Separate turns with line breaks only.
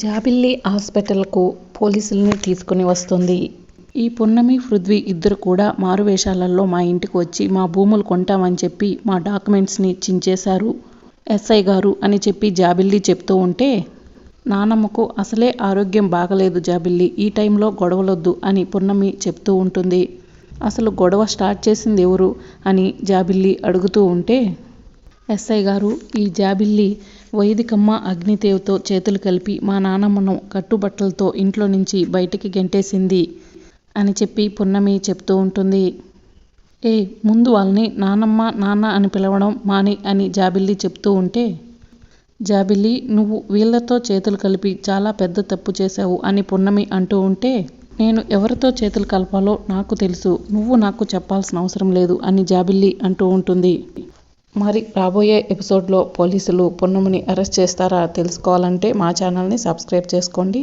జాబిల్లి హాస్పిటల్కు పోలీసుల్ని తీసుకుని వస్తుంది. ఈ పున్నమి, పృథ్వీ ఇద్దరు కూడా మారువేషాలలో మా ఇంటికి వచ్చి మా భూములు కొంటామని చెప్పి మా డాక్యుమెంట్స్ని చించేశారు ఎస్ఐ గారు అని చెప్పి జాబిల్లి చెప్తూ ఉంటే, నానమ్మకు అసలే ఆరోగ్యం బాగలేదు జాబిల్లి, ఈ టైంలో గొడవలొద్దు అని పున్నమి చెప్తూ ఉంటుంది. అసలు గొడవ స్టార్ట్ చేసింది ఎవరు అని జాబిల్లి అడుగుతూ ఉంటే, ఎస్ఐ గారు, ఈ జాబిల్లి వైదికమ్మ అగ్నిదేవ్తో చేతులు కలిపి మా నానమ్మను కట్టుబట్టలతో ఇంట్లో నుంచి బయటికి గెంటేసింది అని చెప్పి పున్నమి చెప్తూ ఉంటుంది. ముందు వాళ్ళని నానమ్మ నాన్న అని పిలవడం మాని అని జాబిల్లి చెప్తూ ఉంటే, జాబిల్లి, నువ్వు వీళ్ళతో చేతులు కలిపి చాలా పెద్ద తప్పు చేశావు అని పున్నమి అంటూ ఉంటే, నేను ఎవరితో చేతులు కలపాలో నాకు తెలుసు, నువ్వు నాకు చెప్పాల్సిన అవసరం లేదు అని జాబిల్లి అంటూ ఉంటుంది. మరి రాబోయే ఎపిసోడ్లో పోలీసులు పున్నమిని అరెస్ట్ చేస్తారా తెలుసుకోవాలంటే మా ఛానల్ని సబ్స్క్రైబ్ చేసుకోండి.